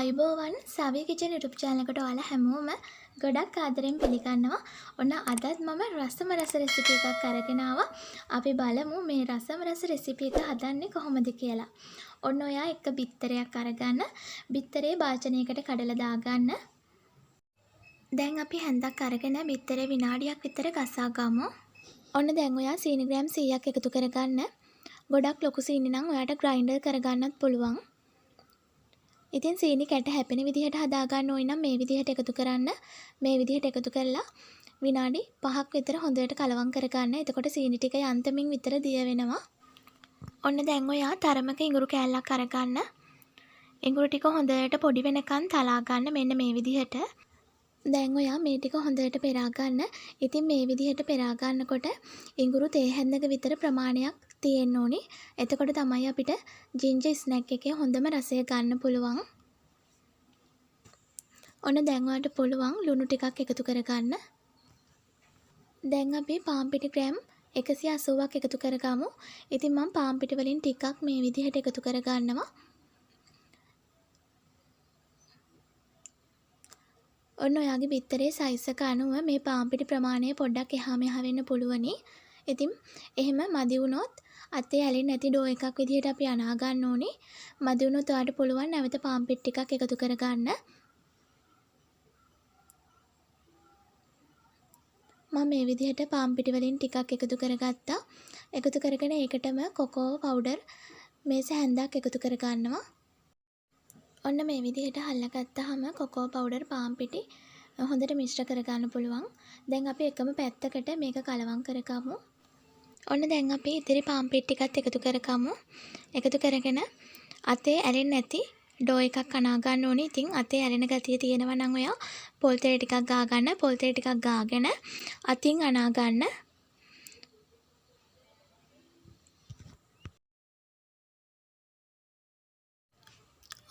ආයුබෝවන් සවි kitchen YouTube channel එකට ඔයාලා හැමෝම ගොඩක් ආදරෙන් පිළිගන්නවා. ඔන්න අදත් මම රසම රස රෙසිපි එකක් අරගෙන ආවා. අපි බලමු මේ රසම රස රෙසිපි එක හදන්නේ කොහොමද කියලා. ඔන්න ඔයා එක බිත්තරයක් අරගන්න. බිත්තරේ භාජනයකට කඩලා දාගන්න. දැන් අපි හැන්දක් අරගෙන බිත්තරේ විනාඩියක් විතර ගසා ගමු. ඔන්න දැන් ඔයා සීනි ග්‍රෑම් 100ක් එකතු කරගන්න. ගොඩක් ලොකු සීනි නම් ඔයාට ග්‍රයින්ඩර් කරගන්නත් පුළුවන්. ඉතින් සීනි කැට හැපෙන විදිහට හදාගන්න ඕන නම් මේ විදිහට එකතු කරන්න. මේ විදිහට එකතු කරලා විනාඩි 5ක් විතර හොඳට කලවම් කරගන්න. එතකොට සීනි ටික යන්තමින් විතර දිය වෙනවා. ඔන්න දැන් ඔයා තරමක ඉඟුරු කෑල්ලක් අරගන්න. ඉඟුරු ටික හොඳට පොඩි වෙනකන් තලා ගන්න මෙන්න මේ විදිහට. දැන් ඔයා මේ ටික හොඳට පෙරා ගන්න. ඉතින් මේ විදිහට පෙරා ගන්නකොට ඉඟුරු තේ හැන්දක විතර ප්‍රමාණයක් තියෙන්න ඕනි. එතකොට තමයි අපිට ජින්ජර් ස්නැක් එකේ හොඳම රසය ගන්න පුළුවන්. ඔන්න දැන් ඔයාලට පුළුවන් ලුණු ටිකක් එකතු කරගන්න. දැන් අපි පාන් පිටි ග්‍රෑම් 180ක් එකතු කරගමු. ඉතින් මම පාන් පිටි වලින් ටිකක් මේ විදිහට එකතු කරගන්නවා. ඔන්න ඔයාගේ බිත්තරේ සයිස් එක අනුව මේ පාන් පිටි ප්‍රමාණය පොඩ්ඩක් එහා මෙහා වෙන්න පුළුවනි. ඉතින් එහෙම මදි වුණොත් අතේ ඇලෙන්නේ නැති ඩෝ එකක් විදිහට අපි අනා ගන්න ඕනේ. මදි වුණොත් ඔයාලට පුළුවන් නැවත පාන් පිටි ටිකක් එකතු කරගන්න. මම මේ විදිහට පාන් පිටි වලින් ටිකක් එකතු කරගත්තා. එකතු කරගෙන ඒකටම කොකෝ පවුඩර් මේස හැන්දක් එකතු කරගන්නවා. ඔන්න මේ විදිහට හල්ලගත්තාම කොකෝ පවුඩර් පාන් පිටි හොඳට මිශ්‍ර කරගන්න පුළුවන්. දැන් අපි එකම පැත්තකට මේක කලවම් කරගමු. ඔන්න දැන් අපි ඉතිරි පාන් පිටි ටිකත් එකතු කරගමු. එකතු කරගෙන අතේ ඇලෙන්නේ නැති ඩෝ එකක් අනා ගන්න ඕනේ. ඉතින් අතේ ඇලෙන ගතිය තියෙනවා නම් ඔයා පොල් තෙල් ටිකක් ගා ගන්න. පොල් තෙල් ටිකක් ගාගෙන අතින් අනා ගන්න.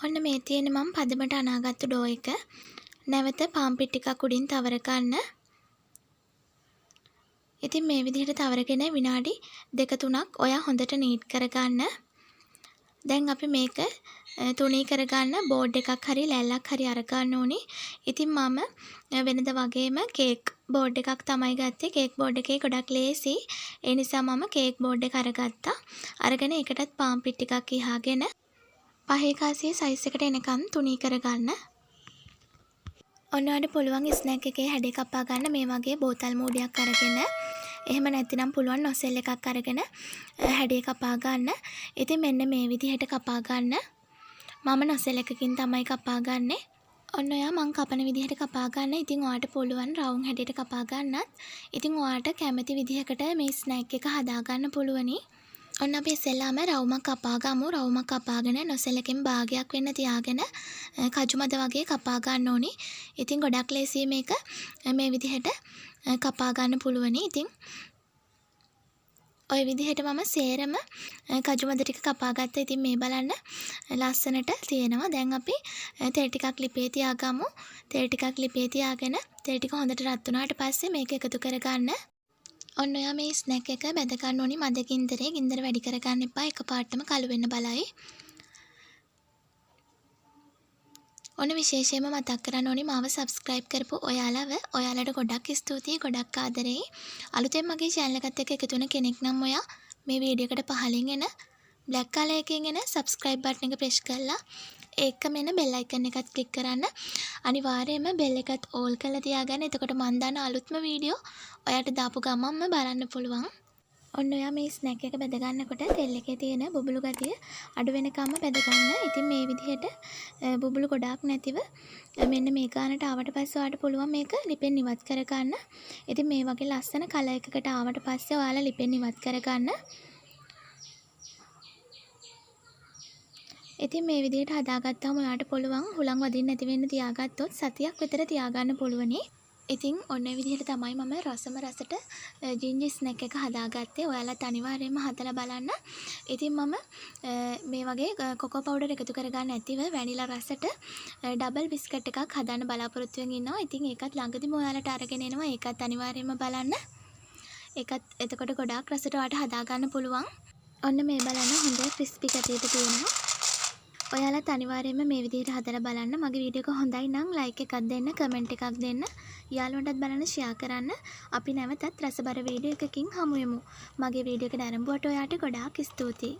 ඔන්න මේ තියෙන මම පදමට අනාගත්තු ඩෝ එක නැවත පාන් පිටි ටිකක් උඩින් තවර ගන්න. ඉතින් මේ විදිහට තවරගෙන විනාඩි 2-3ක් ඔයා හොඳට නීට් කරගන්න. දැන් අපි මේක තුනී කරගන්න බෝඩ් එකක් හරි ලැල්ලක් හරි අරගන්න ඕනේ. ඉතින් මම වෙනද වගේම කේක් බෝඩ් එකක් තමයි ගත්තේ. කේක් බෝඩ් එකේ ගොඩක් ලේසි. ඒ නිසා මම කේක් බෝඩ් එක අරගත්තා. අරගෙන ඒකටත් පාන් පිටි ටිකක් ඉහාගෙන පහේ කාසියේ සයිස් එකට එනකම් තුනී කරගන්න. ඔන්න ඔයාලට පුළුවන් ස්නැක් එකේ හැඩය කපා ගන්න මේ වගේ බෝතල් මූඩයක් අරගෙන. එහෙම නැත්නම් පුළුවන් නොසෙල් එකක් අරගෙන හැඩය කපා ගන්න. ඉතින් මෙන්න මේ විදිහට කපා ගන්න. මම නොසෙල් එකකින් තමයි කපා ගන්නෙ. ඔන්න ඔයා මං කපන විදිහට කපා ගන්න. ඉතින් ඔයාලට පුළුවන් රවුම් හැඩයට කපා ගන්නත්. ඉතින් ඔයාලට කැමති විදිහකට මේ ස්නැක් එක හදා ගන්න පුළුවනි. ඔන්න අපි ඉස්සෙල්ලාම රවුමක් කපා ගමු. රවුමක් කපාගෙන නොසෙල් එකෙන් භාගයක් වෙන්න තියාගෙන කජු මද වගේ කපා ගන්න ඕනි. ඉතින් ගොඩක් ලේසි මේක මේ විදිහට කපා ගන්න පුළුවනි. ඉතින් ඔය විදිහට මම සේරම කජු මද ටික කපා ගත්තා. ඉතින් මේ බලන්න ලස්සනට තියෙනවා. දැන් අපි තෙල් ටිකක් ලිපේ තියාගමු. තෙල් ටිකක් ලිපේ තියාගෙන තෙල් ටික හොඳට රත් වුණාට පස්සේ මේක එකතු කරගන්න. ඔන්න ඔයා මේ ස්නැක් එක බැද ගන්න ඕනි මද ගින්දරේ. ගින්දර වැඩි කරගන්න එපා. එකපාරටම කළු වෙන්න බලයි. ඔන්න විශේෂයෙන්ම මතක් කරන්න ඕනි මාව subscribe කරපු ඔයාලට ගොඩක් ස්තුතියි. ගොඩක් ආදරෙයි. අලුතෙන් මගේ channel එකත් එක්ක එකතු වෙන කෙනෙක් නම් ඔයා මේ වීඩියෝ එකට පහලින් එන black color එකෙන් එන subscribe button එක press කරලා ඒකම එන bell icon එකත් click කරන්න. අනිවාර්යයෙන්ම bell එකත් all කරලා තියාගන්න. එතකොට මම දාන අලුත්ම වීඩියෝ ඔයාට දාපු ගමන්ම බලන්න පුළුවන්. ඔන්න ඔයා මේ ස්නැක් එක බෙද ගන්නකොට තෙල් එකේ තියෙන බුබුලු ගතිය අඩු වෙනකම්ම බෙද ගන්න. ඉතින් මේ විදිහට බුබුලු ගොඩාක් නැතිව මෙන්න මේ ගානට ආවට පස්සේ ඔයාලට පුළුවන් මේක ලිපෙන් ඉවත් කර ගන්න. ඉතින් මේ වගේ ලස්සන කලර් එකකට ආවට පස්සේ ඔයාලා ලිපෙන් ඉවත් කර ගන්න. ඉතින් මේ විදිහට හදාගත්තාම ඔයාලට පුළුවන් හුලං වදින්න නැති වෙන්න තියාගත්තොත් සතියක් විතර තියාගන්න පුළුවනි. ඉතින් ඔන්න විදිහට තමයි මම රසම රසට ජින්ජර් ස්නැක් එක හදාගත්තේ. ඔයාලත් අනිවාර්යයෙන්ම හදලා බලන්න. ඉතින් මම මේ වගේ කොකෝ පවුඩර් එකතු කරගන්න නැතිව වැනිලා රසට ඩබල් බිස්කට් එකක් හදන්න බලාපොරොත්තු වෙමින් ඉන්නවා. ඉතින් ඒකත් ළඟදිම ඔයාලට අරගෙන එනවා. ඒකත් අනිවාර්යයෙන්ම බලන්න. ඒකත් එතකොට ගොඩාක් රසට ඔයාලට හදා ගන්න පුළුවන්. ඔන්න මේ බලන්න හොඳ ක්‍රිස්පි ගතියට තියෙනවා. ඔයාලත් අනිවාර්යයෙන්ම මේ විදිහට හදලා බලන්න. මගේ වීඩියෝ එක හොඳයි නම් ලයික් එකක් දෙන්න, කමෙන්ට් එකක් දෙන්න. යාළුවන්ටත් බලන්න ෂෙයා කරන්න. අපි නැවතත් රසබර වීඩියෝ එකකින් හමු වෙමු. මගේ වීඩියෝ එක නරඹුවට ඔයාට ගොඩාක් ස්තුතියි.